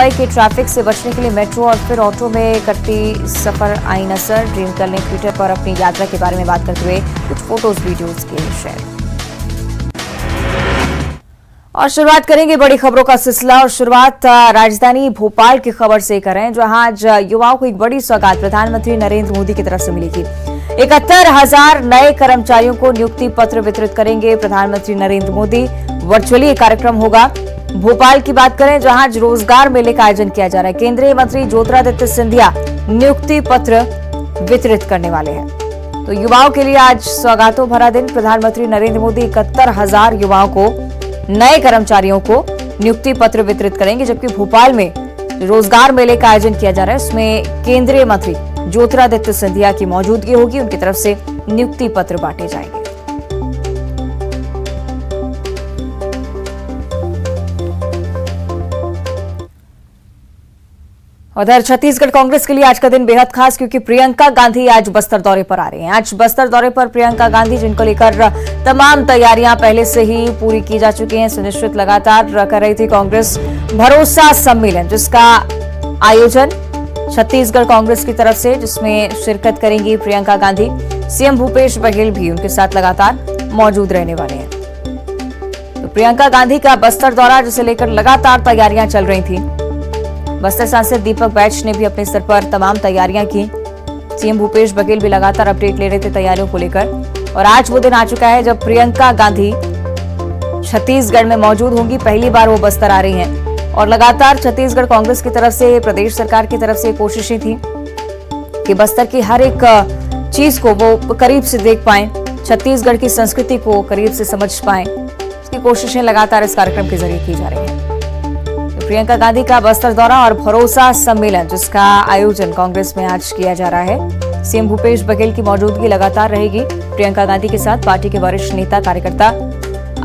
मुंबई के ट्रैफिक से बचने के लिए मेट्रो और फिर ऑटो में करती सफर आई नजर। ड्रीम गर्ल ने ट्विटर पर अपनी यात्रा के बारे में बात करते हुए कुछ फोटोज वीडियोज किए शेयर। और शुरुआत करेंगे बड़ी खबरों का सिलसिला और शुरुआत राजधानी भोपाल की खबर से करें, जहां आज युवाओं को एक बड़ी सौगात प्रधानमंत्री नरेंद्र मोदी की तरफ से मिली थी। 71,000 नए कर्मचारियों को नियुक्ति पत्र वितरित करेंगे प्रधानमंत्री नरेंद्र मोदी। वर्चुअली एक कार्यक्रम होगा। भोपाल की बात करें, जहां आज रोजगार मेले का आयोजन किया जा रहा है। केंद्रीय मंत्री ज्योतिरादित्य सिंधिया नियुक्ति पत्र वितरित करने वाले हैं। तो युवाओं के लिए आज सौगातों भरा दिन। प्रधानमंत्री नरेंद्र मोदी 71,000 युवाओं को, नए कर्मचारियों को नियुक्ति पत्र वितरित करेंगे, जबकि भोपाल में रोजगार मेले का आयोजन किया जा रहा है। उसमें केंद्रीय मंत्री ज्योतिरादित्य सिंधिया की मौजूदगी होगी। उनकी तरफ से नियुक्ति पत्र बांटे जाएंगे। उधर छत्तीसगढ़ कांग्रेस के लिए आज का दिन बेहद खास, क्योंकि प्रियंका गांधी आज बस्तर दौरे पर आ रही हैं। आज बस्तर दौरे पर प्रियंका गांधी, जिनको लेकर तमाम तैयारियां पहले से ही पूरी की जा चुकी हैं, सुनिश्चित लगातार कर रही थी कांग्रेस भरोसा सम्मेलन, जिसका आयोजन छत्तीसगढ़ कांग्रेस की तरफ से, जिसमें शिरकत करेंगी प्रियंका गांधी। सीएम भूपेश बघेल भी उनके साथ लगातार मौजूद रहने वाले हैं। तो प्रियंका गांधी का बस्तर दौरा, जिसे लेकर लगातार तैयारियां चल रही थी। बस्तर सांसद दीपक बैच ने भी अपने स्तर पर तमाम तैयारियां की। सीएम भूपेश बघेल भी लगातार अपडेट ले रहे थे तैयारियों को लेकर। और आज वो दिन आ चुका है जब प्रियंका गांधी छत्तीसगढ़ में मौजूद होंगी। पहली बार वो बस्तर आ रही हैं और लगातार छत्तीसगढ़ कांग्रेस की तरफ से, प्रदेश सरकार की तरफ से कोशिशें थी कि बस्तर की हर एक चीज को वो करीब से देख पाएं, छत्तीसगढ़ की संस्कृति को करीब से समझ पाएं। इसकी कोशिशें लगातार इस कार्यक्रम के जरिए की जा रही हैं। प्रियंका गांधी का बस्तर दौरा और भरोसा सम्मेलन, जिसका आयोजन कांग्रेस में आज किया जा रहा है। सीएम भूपेश बघेल की मौजूदगी लगातार रहेगी। प्रियंका गांधी के साथ पार्टी के वरिष्ठ नेता कार्यकर्ता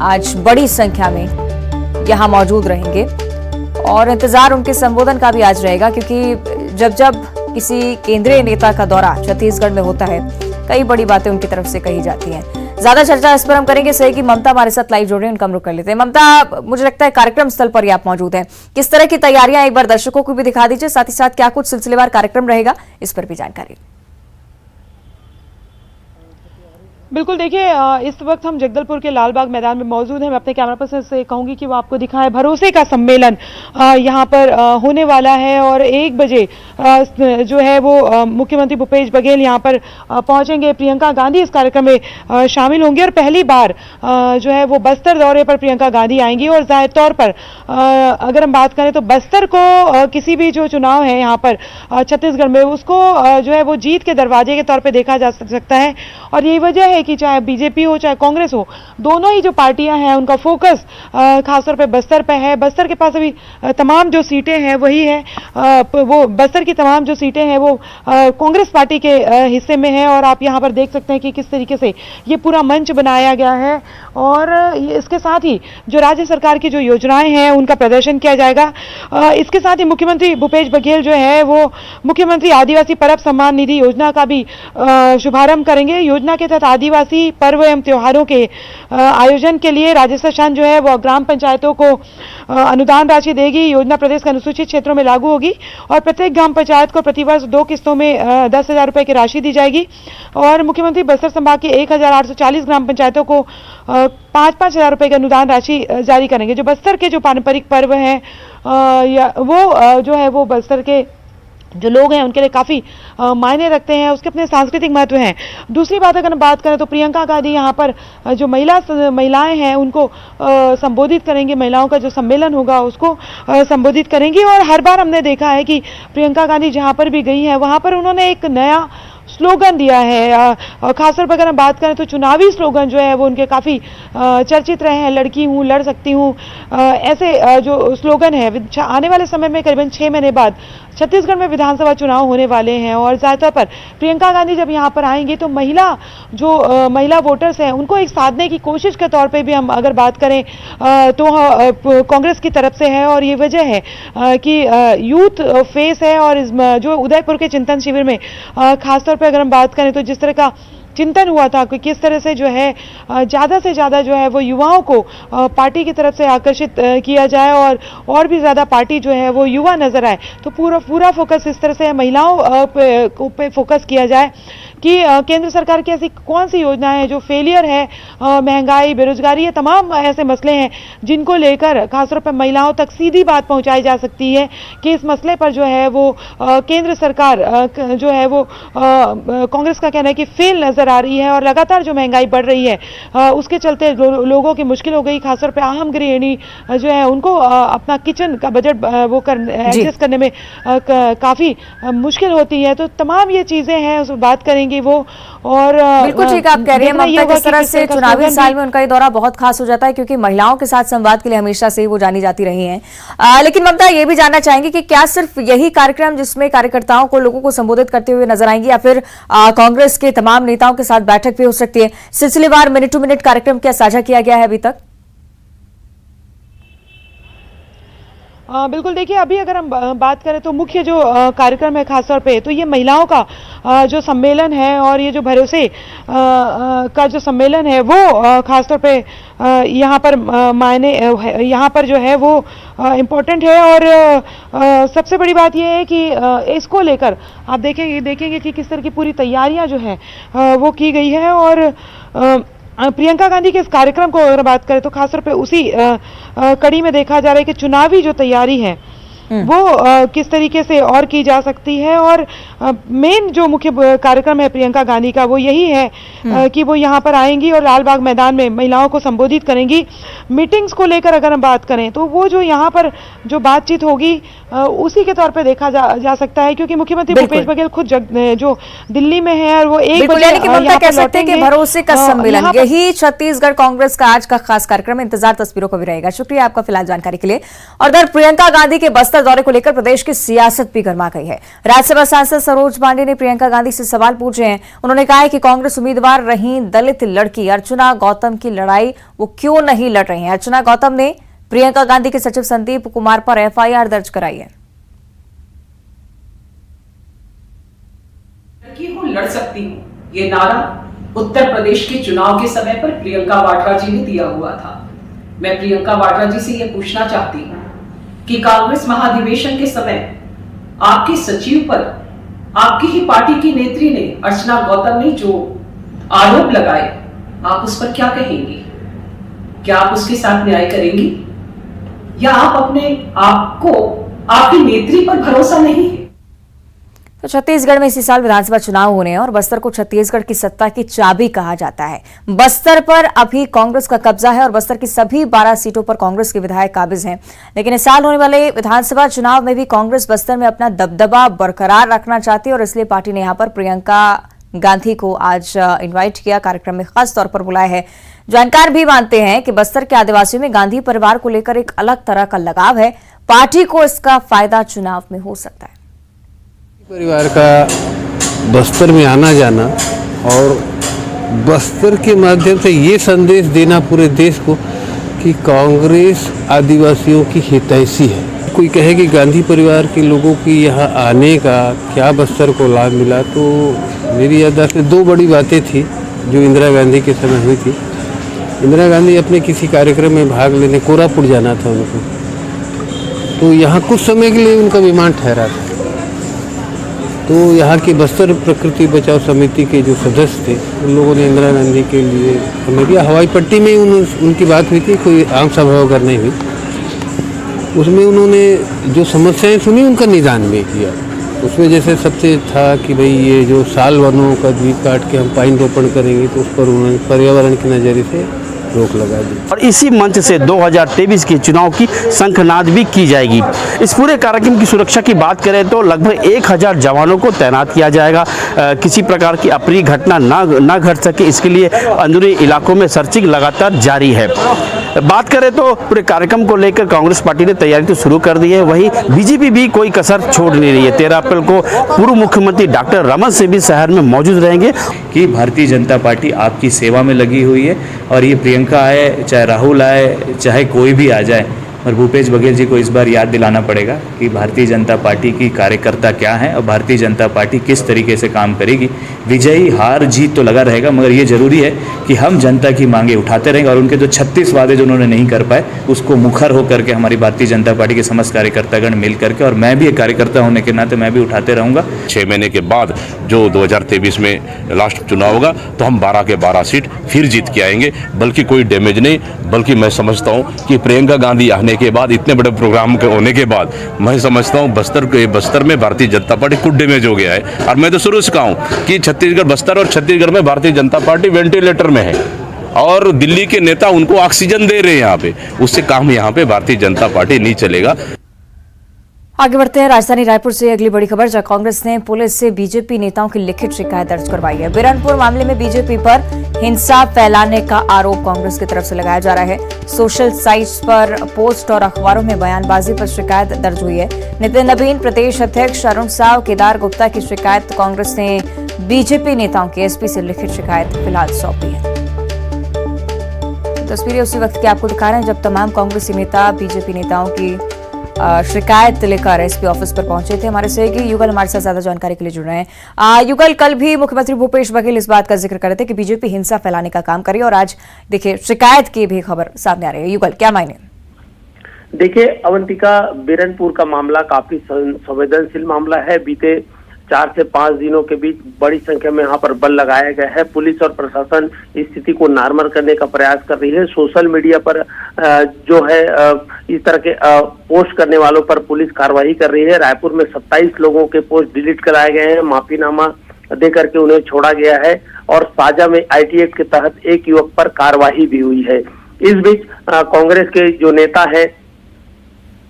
आज बड़ी संख्या में यहां मौजूद रहेंगे और इंतजार उनके संबोधन का भी आज रहेगा, क्योंकि जब जब किसी केंद्रीय नेता का दौरा छत्तीसगढ़ में होता है, कई बड़ी बातें उनकी तरफ से कही जाती हैं। ज्यादा चर्चा इस पर हम करेंगे। सही कि ममता हमारे साथ लाइव जुड़ रहे हैं, उनका हम रुख कर लेते हैं। ममता, मुझे लगता है कार्यक्रम स्थल पर ही आप मौजूद हैं। किस तरह की तैयारियां एक बार दर्शकों को भी दिखा दीजिए, साथ ही साथ क्या कुछ सिलसिलेवार कार्यक्रम रहेगा, इस पर भी जानकारी। बिल्कुल, देखिए इस वक्त हम जगदलपुर के लालबाग मैदान में मौजूद हैं। मैं अपने कैमरा पर्सन से कहूंगी कि वो आपको दिखाए भरोसे का सम्मेलन यहाँ पर होने वाला है। और 1 बजे जो है वो मुख्यमंत्री भूपेश बघेल यहाँ पर पहुंचेंगे। प्रियंका गांधी इस कार्यक्रम में शामिल होंगी और पहली बार जो है वो बस्तर दौरे पर प्रियंका गांधी आएंगी। और जाहिर तौर पर अगर हम बात करें तो बस्तर को किसी भी जो चुनाव है यहाँ पर छत्तीसगढ़ में, उसको जो है वो जीत के दरवाजे के तौर पर देखा जा सकता है। और यही वजह है कि चाहे बीजेपी हो चाहे कांग्रेस हो, दोनों ही जो पार्टियां हैं उनका फोकस खासतौर पे बस्तर पे है। बस्तर के पास अभी तमाम जो सीटें हैं वही है, वो बस्तर की तमाम जो सीटें हैं वो कांग्रेस पार्टी के हिस्से में है। और आप यहां पर देख सकते हैं कि किस तरीके से ये पूरा मंच बनाया गया है। और इसके साथ ही जो राज्य सरकार की जो योजनाएं हैं उनका प्रदर्शन किया जाएगा। इसके साथ ही मुख्यमंत्री भूपेश बघेल जो है वो मुख्यमंत्री आदिवासी परब सम्मान निधि योजना का भी शुभारंभ करेंगे। योजना के तहत आदिवासी पर्व एवं त्योहारों के आयोजन के लिए राज्य शासन जो है वो ग्राम पंचायतों को अनुदान राशि देगी। योजना प्रदेश के अनुसूचित क्षेत्रों में लागू होगी और प्रत्येक ग्राम पंचायत को प्रतिवर्ष 2 किस्तों में 10,000 रुपए की राशि दी जाएगी। और मुख्यमंत्री बस्तर संभाग की 1,840 ग्राम पंचायतों को 5-5 हजार रुपए की अनुदान राशि जारी करेंगे। जो बस्तर के जो पारंपरिक पर्व हैं वो जो है वो बस्तर के जो लोग हैं उनके लिए काफ़ी मायने रखते हैं, उसके अपने सांस्कृतिक महत्व हैं। दूसरी बात अगर हम बात करें तो प्रियंका गांधी यहाँ पर जो महिलाएं हैं उनको संबोधित करेंगी। महिलाओं का जो सम्मेलन होगा उसको संबोधित करेंगी। और हर बार हमने देखा है कि प्रियंका गांधी जहाँ पर भी गई हैं वहाँ पर उन्होंने एक नया स्लोगन दिया है। खासतौर पर अगर हम बात करें तो चुनावी स्लोगन जो है वो उनके काफ़ी चर्चित रहे हैं। लड़की हूँ, लड़ सकती हूँ, ऐसे जो स्लोगन है। आने वाले समय में करीबन 6 महीने बाद छत्तीसगढ़ में विधानसभा चुनाव होने वाले हैं और ज़्यादातर पर प्रियंका गांधी जब यहाँ पर आएंगी तो महिला वोटर्स हैं उनको एक साधने की कोशिश के तौर पे भी हम अगर बात करें तो कांग्रेस की तरफ से है। और ये वजह है कि यूथ फेस है। और जो उदयपुर के चिंतन शिविर में खासतौर पर अगर हम बात करें तो जिस तरह का चिंतन हुआ था कि किस तरह से जो है ज़्यादा से ज़्यादा जो है वो युवाओं को पार्टी की तरफ से आकर्षित किया जाए और भी ज़्यादा पार्टी जो है वो युवा नजर आए। तो पूरा फोकस इस तरह से महिलाओं पे फोकस किया जाए कि केंद्र सरकार की ऐसी कौन सी योजना है जो फेलियर है, महंगाई, बेरोजगारी, ये तमाम ऐसे मसले हैं जिनको लेकर खासतौर पर महिलाओं तक सीधी बात पहुंचाई जा सकती है कि इस मसले पर जो है वो केंद्र सरकार जो है वो कांग्रेस का कहना है कि फेल नजर आ रही है और लगातार जो महंगाई बढ़ रही है उसके चलते लोगों की मुश्किल हो गई। खासतौर पर आम गृहिणी जो है उनको अपना किचन का बजट वो एडजस्ट करने में काफी मुश्किल होती है। तो तमाम ये चीजें हैं, उस पर बात करेंगे वो। और बिल्कुल ठीक आप कह रही हैं ममता, किस तरह से चुनावी साल में उनका ये दौरा बहुत खास हो जाता है क्योंकि महिलाओं के साथ संवाद के लिए हमेशा से वो जानी जाती रही हैं। लेकिन ममता ये भी जानना चाहेंगे कि क्या सिर्फ यही कार्यक्रम जिसमें कार्यकर्ताओं को, लोगों को संबोधित करते हुए नजर आएंगी या फिर कांग्रेस के तमाम नेताओं के साथ बैठक भी हो सकती है? सिलसिलेवार मिनट टू मिनट कार्यक्रम क्या साझा किया गया है अभी तक? बिल्कुल, देखिए अभी अगर हम बात करें तो मुख्य जो कार्यक्रम है खासतौर पे तो ये महिलाओं का जो सम्मेलन है और ये जो भरोसे का जो सम्मेलन है वो खासतौर पे यहाँ पर यहाँ पर जो है वो इम्पोर्टेंट है। और सबसे बड़ी बात ये है कि इसको लेकर आप देखेंगे कि किस तरह की पूरी तैयारियां जो है वो की गई है। और प्रियंका गांधी के इस कार्यक्रम को अगर बात करें तो खासतौर पे उसी कड़ी में देखा जा रहा है कि चुनावी जो तैयारी है वो किस तरीके से और की जा सकती है। और मेन जो मुख्य कार्यक्रम है प्रियंका गांधी का वो यही है कि वो यहाँ पर आएंगी और लाल बाग मैदान में महिलाओं को संबोधित करेंगी। मीटिंग्स को लेकर अगर हम बात करें तो वो जो यहाँ पर जो बातचीत होगी उसी के तौर पे देखा जा सकता है क्योंकि मुख्यमंत्री भूपेश बघेल खुद जो दिल्ली में है और वो 1 बजे कह सकते हैं कि भरोसे का सम्मेलन यही छत्तीसगढ़ कांग्रेस का आज का खास कार्यक्रम। इंतजार तस्वीरों का भी रहेगा। शुक्रिया आपका फिलहाल जानकारी के लिए। और उधर प्रियंका गांधी के बस्तर दौरे को लेकर प्रदेश की सियासत भी गर्मा गई है। राज्यसभा सांसद सरोज पांडे ने प्रियंका गांधी से सवाल पूछे हैं। उन्होंने कहा है कि कांग्रेस उम्मीदवार रही दलित लड़की अर्चना गौतम की लड़ाई वो क्यों नहीं लड़ रही है। अर्चना गौतम ने प्रियंका गांधी के सचिव संदीप कुमार पर एफआईआर दर्ज कराई है। लड़की हूं, लड़ सकती हूं, ये नारा उत्तर प्रदेश के चुनाव के समय पर प्रियंका वाड्रा जी ने दिया हुआ था। मैं प्रियंका वाड्रा जी से यह पूछना चाहती हूं कि कांग्रेस महाधिवेशन के समय आपके सचिव पर आपकी ही पार्टी की नेत्री ने अर्चना गौतम ने जो आरोप लगाए, आप उस पर क्या कहेंगी? क्या आप उसके साथ न्याय करेंगी या आप अपने आप को आपकी नेत्री पर भरोसा नहीं है? तो छत्तीसगढ़ में इसी साल विधानसभा चुनाव होने हैं और बस्तर को छत्तीसगढ़ की सत्ता की चाबी कहा जाता है। बस्तर पर अभी कांग्रेस का कब्जा है और बस्तर की सभी 12 सीटों पर कांग्रेस के विधायक काबिज हैं। लेकिन इस साल होने वाले विधानसभा चुनाव में भी कांग्रेस बस्तर में अपना दबदबा बरकरार रखना चाहती है और इसलिए पार्टी ने यहां पर प्रियंका गांधी को आज इन्वाइट किया, कार्यक्रम में खास तौर पर बुलाया है। जानकार भी मानते हैं कि बस्तर के आदिवासियों में गांधी परिवार को लेकर एक अलग तरह का लगाव है। पार्टी को इसका फायदा चुनाव में हो सकता है। परिवार का बस्तर में आना जाना और बस्तर के माध्यम से ये संदेश देना पूरे देश को कि कांग्रेस आदिवासियों की हितैषी है। कोई कहे कि गांधी परिवार के लोगों की यहाँ आने का क्या बस्तर को लाभ मिला, तो मेरी याददाश्त में 2 बड़ी बातें थी जो इंदिरा गांधी के समय हुई थी। इंदिरा गांधी अपने किसी कार्यक्रम में भाग लेने कोरापुट जाना था उनको, तो यहाँ कुछ समय के लिए उनका विमान ठहरा था। तो यहाँ की बस्तर प्रकृति बचाओ समिति के जो सदस्य थे उन लोगों ने इंदिरा गांधी के लिए हमें दिया। हवाई पट्टी में उनकी बात हुई थी, कोई आम सभा वगैरह नहीं हुई। उसमें उन्होंने जो समस्याएं सुनी उनका निदान भी किया। उसमें जैसे सबसे था कि भाई ये जो साल वनों का द्वीप काट के हम पाइन रोपण करेंगे तो उस पर उन्होंने पर्यावरण के नज़रिए से रोक लगा दी। और इसी मंच से 2023 के चुनाव की शंखनाद भी की जाएगी। इस पूरे कार्यक्रम की सुरक्षा की बात करें तो लगभग 1000 जवानों को तैनात किया जाएगा। किसी प्रकार की अप्रिय घटना ना घट सके, इसके लिए अंदरूनी इलाकों में सर्चिंग लगातार जारी है। बात करें तो पूरे कार्यक्रम को लेकर कांग्रेस पार्टी ने तैयारी तो शुरू कर दी है, वहीं बीजेपी भी कोई कसर छोड़ नहीं रही है। 13 अप्रैल को पूर्व मुख्यमंत्री डॉक्टर रमन सिंह भी शहर में मौजूद रहेंगे। कि भारतीय जनता पार्टी आपकी सेवा में लगी हुई है और ये प्रियंका आए, चाहे राहुल आए, चाहे कोई भी आ जाए, और भूपेश बघेल जी को इस बार याद दिलाना पड़ेगा कि भारतीय जनता पार्टी की कार्यकर्ता क्या हैं और भारतीय जनता पार्टी किस तरीके से काम करेगी। विजयी हार जीत तो लगा रहेगा, मगर ये जरूरी है कि हम जनता की मांगे उठाते रहेंगे और उनके जो 36 वादे जो उन्होंने नहीं कर पाए उसको मुखर होकर के हमारी भारतीय जनता पार्टी के समस्त कार्यकर्तागण मिल करके, और मैं भी एक कार्यकर्ता होने के नाते मैं भी उठाते रहूँगा। 6 महीने के बाद जो 2023 में लास्ट चुनाव होगा तो हम 12 के 12 सीट फिर जीत के आएंगे, बल्कि कोई डैमेज नहीं, बल्कि मैं समझता हूं कि प्रियंका गांधी आने के बाद, इतने बड़े प्रोग्राम के होने के बाद, मैं समझता हूं बस्तर में भारतीय जनता पार्टी कुछ डैमेज हो गया है। और मैं तो शुरू से कहा हूं कि छत्तीसगढ़, बस्तर और छत्तीसगढ़ में भारतीय जनता पार्टी वेंटिलेटर में है और दिल्ली के नेता उनको ऑक्सीजन दे रहे हैं यहाँ पे, उससे काम यहाँ पे भारतीय जनता पार्टी नहीं चलेगा। आगे बढ़ते हैं। राजधानी रायपुर से अगली बड़ी खबर, जहां कांग्रेस ने पुलिस से बीजेपी नेताओं की लिखित शिकायत दर्ज करवाई है। बिरनपुर मामले में बीजेपी पर हिंसा फैलाने का आरोप कांग्रेस की तरफ से लगाया जा रहा है। सोशल साइट्स पर पोस्ट और अखबारों में बयानबाजी पर शिकायत दर्ज हुई है। नितिन नवीन, प्रदेश अध्यक्ष अरुण साव, केदार गुप्ता की शिकायत कांग्रेस ने बीजेपी नेताओं की एसपी से लिखित शिकायत फिलहाल सौंपी है। तस्वीरें उसी वक्त की आपको दिखा रहे हैं जब तमाम कांग्रेसी नेता बीजेपी नेताओं की शिकायत लेकर एसपी ऑफिस पर पहुंचे थे। हमारे सहयोगी युगल हमारे साथ ज्यादा जानकारी के लिए जुड़ रहे हैं। युगल, कल भी मुख्यमंत्री भूपेश बघेल इस बात का जिक्र कर रहे थे कि बीजेपी हिंसा फैलाने का काम करे, और आज देखिए शिकायत की भी खबर सामने आ रही है। युगल, क्या मायने? देखिए अवंतिका, बिरनपुर का मामला काफी संवेदनशील मामला है। बीते 4 से 5 दिनों के बीच बड़ी संख्या में यहाँ पर बल लगाया गया है। पुलिस और प्रशासन स्थिति को नॉर्मल करने का प्रयास कर रही है। सोशल मीडिया पर जो है इस तरह के पोस्ट करने वालों पर पुलिस कार्रवाई कर रही है। रायपुर में 27 लोगों के पोस्ट डिलीट कराए गए हैं, माफीनामा दे करके उन्हें छोड़ा गया है, और साजा में आईटी एक्ट के तहत एक युवक पर कार्रवाई भी हुई है। इस बीच कांग्रेस के जो नेता है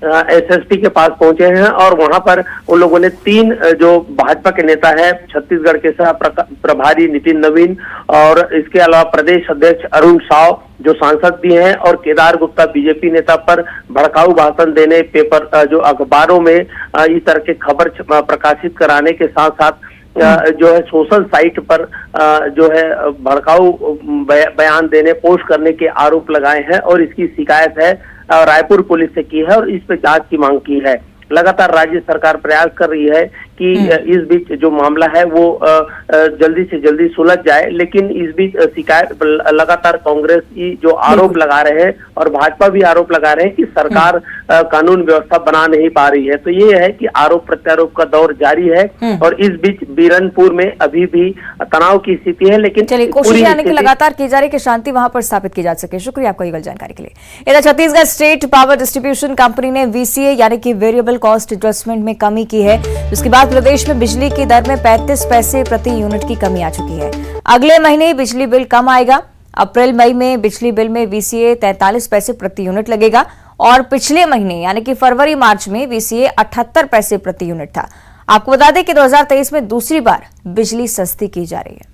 एसएसपी के पास पहुंचे हैं और वहां पर उन लोगों ने 3 जो भाजपा के नेता है, छत्तीसगढ़ के सह प्रभारी नितिन नवीन और इसके अलावा प्रदेश अध्यक्ष अरुण साव जो सांसद भी हैं, और केदार गुप्ता बीजेपी नेता पर भड़काऊ भाषण देने, पेपर जो अखबारों में इस तरह के खबर प्रकाशित कराने के साथ साथ जो है सोशल साइट पर जो है भड़काऊ बयान देने, पोस्ट करने के आरोप लगाए हैं, और इसकी शिकायत है रायपुर पुलिस से की है और इस पे जांच की मांग की है। लगातार राज्य सरकार प्रयास कर रही है कि इस बीच जो मामला है वो जल्दी से जल्दी सुलझ जाए, लेकिन इस बीच शिकायत लगातार कांग्रेस जो आरोप लगा रहे हैं और भाजपा भी आरोप लगा रहे हैं कि सरकार कानून व्यवस्था बना नहीं पा रही है। तो ये है कि आरोप प्रत्यारोप का दौर जारी है और इस बीच बिरनपुर में अभी भी तनाव की स्थिति है। लेकिन चलिए, कोशिश यानी कि लगातार की जा रही है कि शांति वहां पर स्थापित की जा सके। शुक्रिया आपका युगल जानकारी के लिए। इधर Chhattisgarh state power distribution company ने वीसीए यानी कि वेरिएबल कॉस्ट एडजस्टमेंट में कमी की है, जिसके बाद प्रदेश में बिजली की दर में 35 पैसे प्रति यूनिट की कमी आ चुकी है। अगले महीने बिजली बिल कम आएगा। अप्रैल मई में बिजली बिल में वीसीए 43 पैसे प्रति यूनिट लगेगा और पिछले महीने यानी कि फरवरी मार्च में वीसीए 78 पैसे प्रति यूनिट था। आपको बता दें कि 2023 में दूसरी बार बिजली सस्ती की जा रही है।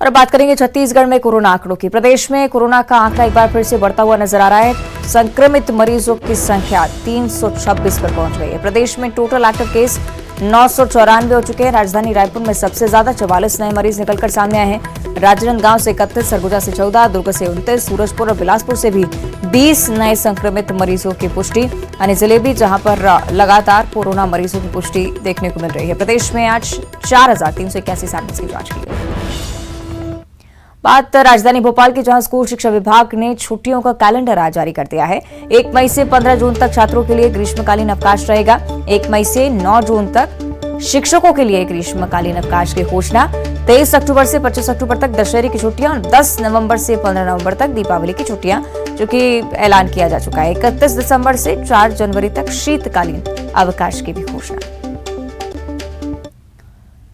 और अब बात करेंगे छत्तीसगढ़ में कोरोना आंकड़ों की। प्रदेश में कोरोना का आंकड़ा एक बार फिर से बढ़ता हुआ नजर आ रहा है। संक्रमित मरीजों की संख्या 326 पर पहुंच गई है। प्रदेश में टोटल एक्टिव केस 994 हो चुके हैं। राजधानी रायपुर में सबसे ज्यादा 44 नए मरीज निकलकर सामने आए हैं। राजनांदगांव से 31, सरगुजा से 14, दुर्ग से 29, सूरजपुर और बिलासपुर से भी 20 नए संक्रमित मरीजों की पुष्टि। अन्य जिले भी जहां पर लगातार कोरोना मरीजों की पुष्टि देखने को मिल रही है। प्रदेश में आज 4381 सैंपल्स की जांच की गई। बात राजधानी भोपाल की, जहां स्कूल शिक्षा विभाग ने छुट्टियों का कैलेंडर आज जारी कर दिया है। 1 मई से 15 जून तक छात्रों के लिए ग्रीष्मकालीन अवकाश रहेगा। 1 मई से 9 जून तक शिक्षकों के लिए ग्रीष्मकालीन अवकाश की घोषणा। 23 अक्टूबर से 25 अक्टूबर तक दशहरे की छुट्टियां और 10 नवंबर से 15 नवंबर तक दीपावली की छुट्टियां, जो कि ऐलान किया जा चुका है। 31 दिसंबर से 4 जनवरी तक शीतकालीन अवकाश की भी घोषणा।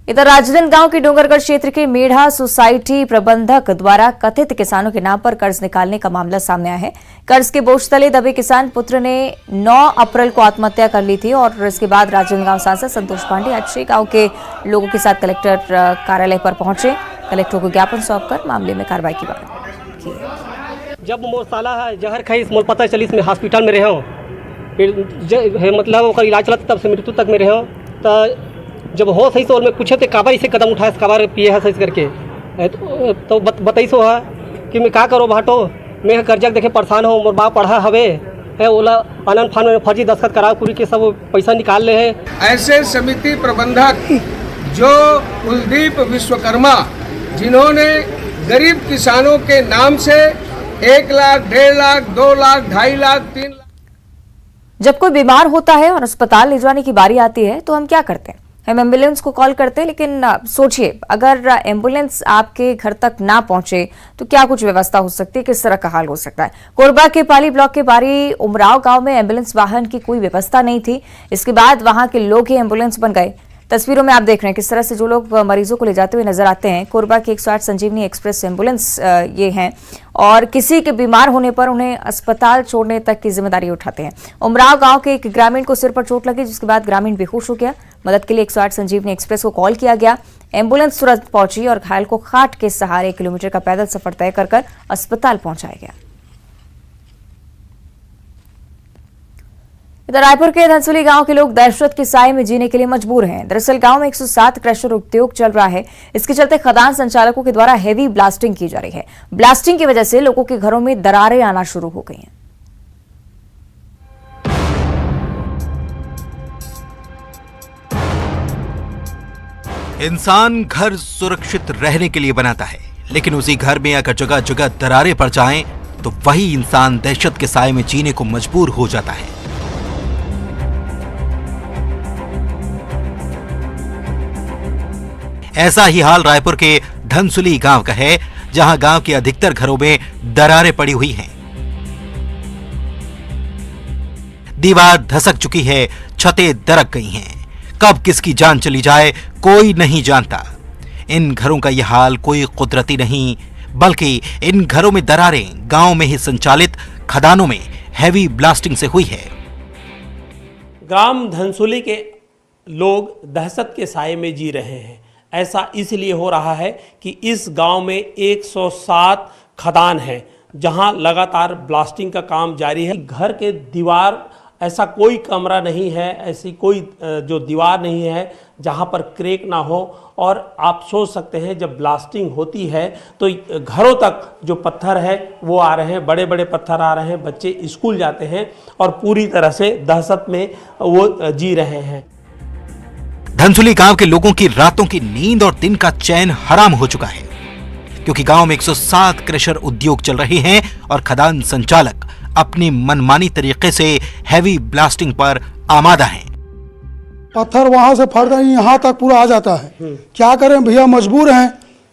इधर राजनांदगांव के डोंगरगढ़ क्षेत्र के मेढ़ा सोसाइटी प्रबंधक द्वारा कथित किसानों के नाम पर कर्ज निकालने का मामला सामने आया है। कर्ज के बोझ तले दबे किसान पुत्र ने 9 अप्रैल को आत्महत्या कर ली थी और इसके बाद राजनांदगांव सांसद संतोष पांडे आज 6 गांव के लोगों के साथ कलेक्टर कार्यालय पर पहुंचे। कलेक्टर को ज्ञापन सौंपकर मामले में कार्रवाई की बात की। जब मोर साला है जहर खाई, मोर पता चली इसमें हॉस्पिटल में रहे, फिर मतलब इलाज चला तब से मृत्यु तक में रहे। तो जब हो सही तो मैं पूछे थे काबर इसे कदम उठाए, काबर पिए है सही करके, तो बताई सो है कि मैं क्या करो भाटो, मैं कर्जा देखे परेशान हूँ, मोर बाप पढ़ा हवे है, ओला आनंद फान में फर्जी दस्तखत करा पूरी के सब पैसा निकाल ले है। ऐसे समिति प्रबंधक जो कुलदीप विश्वकर्मा, जिन्होंने गरीब किसानों के नाम से 1 लाख, 1.5 लाख, 2 लाख, 2.5 लाख, 3 लाख। जब कोई बीमार होता है और अस्पताल ले जाने की बारी आती है तो हम क्या करते हैं? हम एम्बुलेंस को कॉल करते हैं, लेकिन सोचिए अगर एम्बुलेंस आपके घर तक ना पहुंचे तो क्या कुछ व्यवस्था हो सकती है, किस तरह का हाल हो सकता है। कोरबा के पाली ब्लॉक के बारी उमराव गांव में एम्बुलेंस वाहन की कोई व्यवस्था नहीं थी, इसके बाद वहां के लोग ही एम्बुलेंस बन गए। तस्वीरों में आप देख रहे हैं किस तरह से जो लोग मरीजों को ले जाते हुए नजर आते हैं। कोरबा की 108 संजीवनी एक्सप्रेस एम्बुलेंस ये हैं और किसी के बीमार होने पर उन्हें अस्पताल छोड़ने तक की जिम्मेदारी उठाते हैं। उमराव गांव के एक ग्रामीण को सिर पर चोट लगी, जिसके बाद ग्रामीण बेहोश हो गया। मदद के लिए 108 संजीवनी एक्सप्रेस को कॉल किया गया। एम्बुलेंस तुरंत पहुंची और घायल को खाट के सहारे 1 किलोमीटर का पैदल सफर तय कर अस्पताल पहुंचाया गया। इधर रायपुर के धनसुली गांव के लोग दहशत के साए में जीने के लिए मजबूर हैं। दरअसल गांव में 107 क्रशर उद्योग चल रहा है। इसके चलते खदान संचालकों के द्वारा हेवी ब्लास्टिंग की जा रही है। ब्लास्टिंग की वजह से लोगों के घरों में दरारें आना शुरू हो गई हैं। इंसान घर सुरक्षित रहने के लिए बनाता है, लेकिन उसी घर में अगर जगह जगह दरारें पड़ जाएं, तो वही इंसान दहशत के साए में जीने को मजबूर हो जाता है। ऐसा ही हाल रायपुर के धनसुली गांव का है, जहां गांव के अधिकतर घरों में दरारें पड़ी हुई हैं। दीवार धसक चुकी है, छतें दरक गई हैं। कब किसकी जान चली जाए कोई नहीं जानता। इन घरों का यह हाल कोई कुदरती नहीं, बल्कि इन घरों में दरारें गांव में ही संचालित खदानों में हैवी ब्लास्टिंग से हुई है। ग्राम धनसुली के लोग दहशत के साए में जी रहे हैं। ऐसा इसलिए हो रहा है कि इस गांव में 107 खदान है, जहां लगातार ब्लास्टिंग का काम जारी है। घर के दीवार, ऐसा कोई कमरा नहीं है, ऐसी कोई जो दीवार नहीं है जहां पर क्रैक ना हो। और आप सोच सकते हैं जब ब्लास्टिंग होती है तो घरों तक जो पत्थर है वो आ रहे हैं, बड़े बड़े पत्थर आ रहे हैं। बच्चे स्कूल जाते हैं और पूरी तरह से दहशत में वो जी रहे हैं। धनसुली गांव के लोगों की रातों की नींद और दिन का चैन हराम हो चुका है, क्योंकि गांव में 107 क्रशर उद्योग चल रहे हैं और खदान संचालक अपनी मनमानी तरीके से हैवी ब्लास्टिंग पर आमादा हैं। पत्थर वहां से फट रही यहाँ तक पूरा आ जाता है। क्या करें भैया, मजबूर हैं।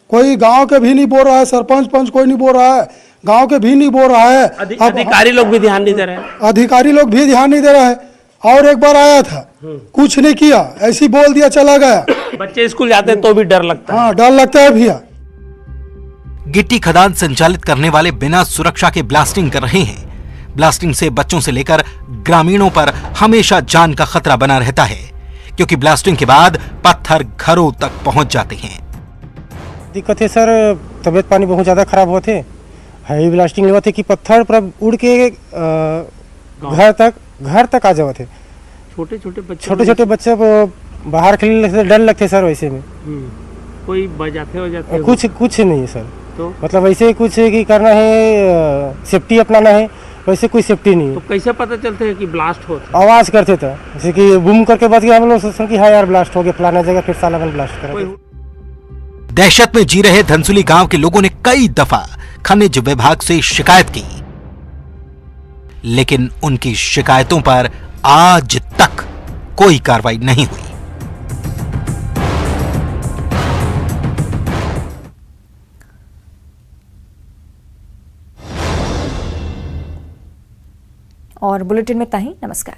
कोई गांव के भी नहीं बोल रहा है, सरपंच पंच कोई नहीं बोल रहा है, गांव के भी नहीं बोल रहा है। अधिकारी लोग भी ध्यान नहीं दे रहे हैं। अधिकारी लोग भी ध्यान नहीं दे रहा है। और एक बार आया था, कुछ नहीं किया, ऐसी बोल दिया चला गया। बच्चे स्कूल जाते हैं तो भी डर लगता है। हाँ, डर लगता है भैया। गिट्टी खदान संचालित करने वाले बिना सुरक्षा के ब्लास्टिंग कर रहे हैं। ब्लास्टिंग से बच्चों से लेकर ग्रामीणों पर हमेशा जान का खतरा बना रहता है, क्योंकि ब्लास्टिंग के बाद पत्थर घरों तक पहुंच जाते हैं। दिक्कत है सर, तबीयत पानी बहुत ज्यादा खराब हुआ थे। हैवी ब्लास्टिंग हुआ थे कि पत्थर पर उड़ के घर तक आ जाते थे। छोटे छोटे बच्चे बाहर खेलने से डर लगते सर। वैसे में कोई बजाते हो जाते कुछ नहीं है सर। तो मतलब वैसे कुछ कि करना है, सेफ्टी अपनाना है, वैसे कोई सेफ्टी नहीं है। तो कैसे पता चलते हैं कि ब्लास्ट हो? आवाज करते थे, जैसे कि बूम करके बच गया। हम लोग सोचते कि हाँ यार ब्लास्ट हो गया फलाना जगह, फिर साला ब्लास्ट करेंगे। दहशत में जी रहे धनसुली गांव के लोगों ने कई दफा खनिज विभाग से शिकायत की, लेकिन उनकी शिकायतों पर आज तक कोई कार्रवाई नहीं हुई। और बुलेटिन में इतना ही। नमस्कार।